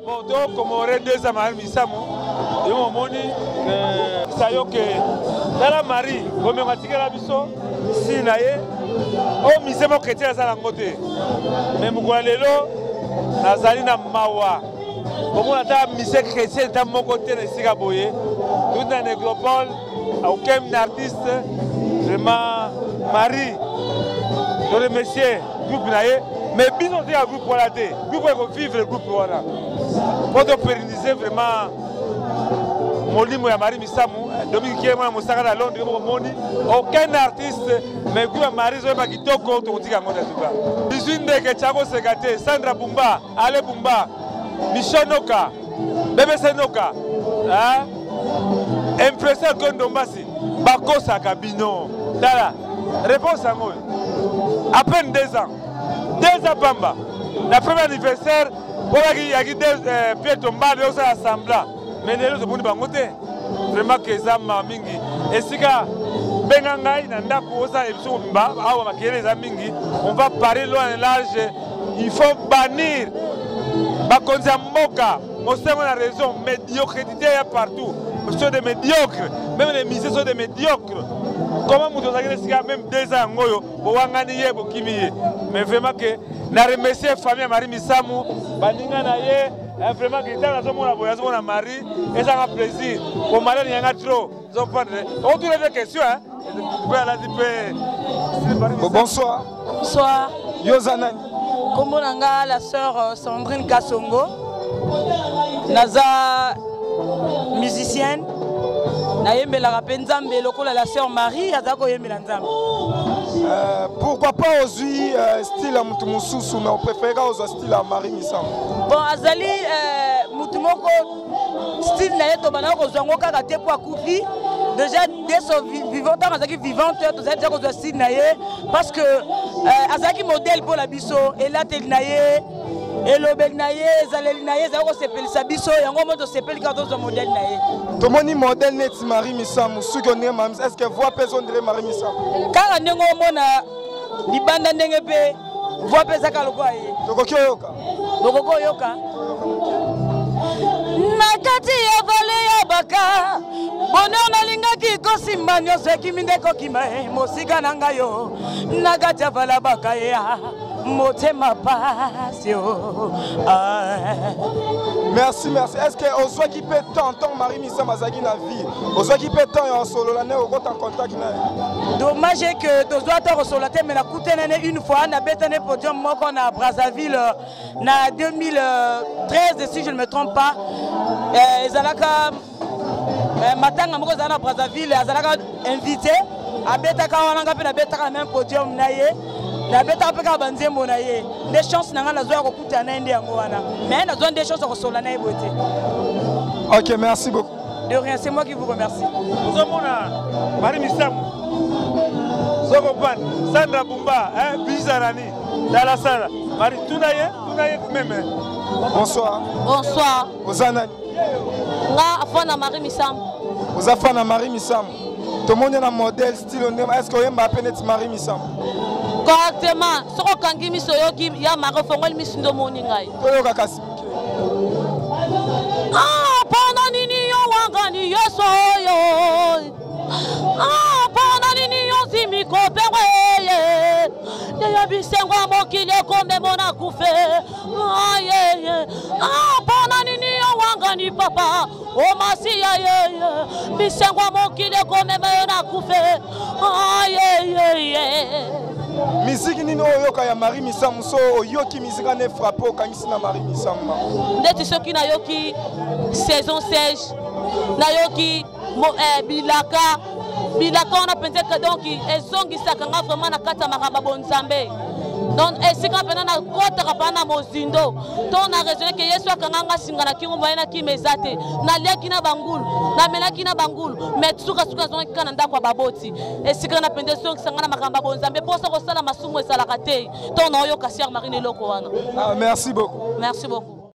Bon, donc, comme on aurait 2 ans, et on moni, ça y est que dans la Marie, comme on a tiré la biso, si naïe, oh, misé mon chrétien à la côté. Mais Mougualelo, Nazali na Mawa. Comme on a misé chrétien dans mon côté, les Sigaboye, tout dans la négropole, aucun artiste, vraiment, Marie, je remercie le groupe naïe. Mais bien on dit à groupe voilà des groupe pour vivre le groupe voilà pour pérenniser vraiment molimo ya Marie Misamu Dominique qui est moi mosaka à Londres moni aucun artiste mais groupe Marie zo ba kitoko to tika ngona tuka bizinde ke chako sekate Sandra Bumba Ale Bumba Michonoka Bebe Senoka hein impresseur Gondombasi bakosa kabino dala réponse à moi à peine 2 ans 2 ans Bamba. Le premier anniversaire, pour qu'il y ait des pieds tombés, il y a des assemblées. Mais les autres, vraiment que ça m'a mingi. Et si on va parler loin et large, il faut bannir. On sait qu'on a raison, médiocrité partout. Ce sont des médiocres, même les musées sont des médiocres. Comment vous avez même 2 ans pour gagner pour Kimi. Mais vraiment que na remercier la famille Marie Misamu, baninga na ye, vraiment que dans la zone où voyage on a Marie et ça a plaisir. Pour Marie il y a trop. On tourne des questions hein. Bonsoir. Bonsoir. Yozanani. Kombo nanga la sœur Sandrine Kasongo. Naza musicienne. Nayembela Nzambe lokola la sœur Marie azako yembela Nzambe. Pourquoi pas aujourd'hui style à Mutumususu mais on préfère aujourd'hui style à Marie Misamu. Bon azali Mutumoko style na yeto bana ko zongo kaka te po akufi. Déjà dès son vivant azaki vivante to za déjà ko style na ye parce que azaki modèle pour la biso et là tel na ye et le bel na ye zaleli na ye za ko sepelisa biso yango moto sepeli ka to modèle na ye. Tomoni modèle net Marie Misamu suki on est-ce que voix personne de Marie Misamu kaka ndengo mona libanda ndenge pe voix pesa ka lokwa ye tokoki oyoka nakati ya vale ya baka bonheur nalingaki kosimba nyonso ekimi nde kokima mosika na ngai yo nakati ya vale ya baka ya motema passion. Merci. Est-ce que on soit qui peut tant Marie Misamu azaki na vie, on soit qui peut tant en solo l'année au en contact na. Dommage que tu dois te resolater mais la coûté une fois na bétané podium moko na Brazzaville na 2013 si je ne me trompe pas. Ezalaka matanga moko za na Brazzaville azalaka invité a betaka wana ngapi na betaka même podium na ye. La bête a pas banzé monaye. Des chances n'a pas la coûté à Inde Angoana. Mais la zone des chances au sol à beauté. Ok, merci beaucoup. De rien, c'est moi qui vous remercie. Nous sommes Marie Misamu, Zogopan, Sandra Bumba, Bizarani, dans la salle. Marie, tout d'ailleurs, même. Bonsoir. Bonsoir. Ozanani. Nga afana Marie Misamu. Vous afana Marie Misamu. Tout le monde est un modèle style. Est-ce que vous avez appelé Marie Misamu? Correctement. Ce qu'on a mis sur le ya Marie Fongol Misindo Moningai. Ah, pendant nini yo wangani yo soyo. Ah, pendant nini yo zimi kopeweye. Ya bisengwa mokile kombe mona kufe. Ah yeah. Ah, pendant nini yo wangani papa. O masiya ye. Bisengwa mokile kombe mona kufe. Ah yeah. Musique nini oyoka ya Marie Misamu so oyoki musique ane frappé okangisi na Marie Misamu. Ndeti soki na yoki saison 16 na yoki bilaka on a pensé que donc ezongisaka nga vraiment na kati ya makambo bonzambe. Donc esika pena na kota kapana mozindo to na raisonner que Yesu akanga singa na kingo bayena kimezate na leki na bangulu na melaki na bangulu mais suka zonga kana ndako baboti esika na pende songi sanga na makamba bonzambe posa ko sala masumu esala kate to na oyo kasier marine loko wana. Merci beaucoup. Merci beaucoup.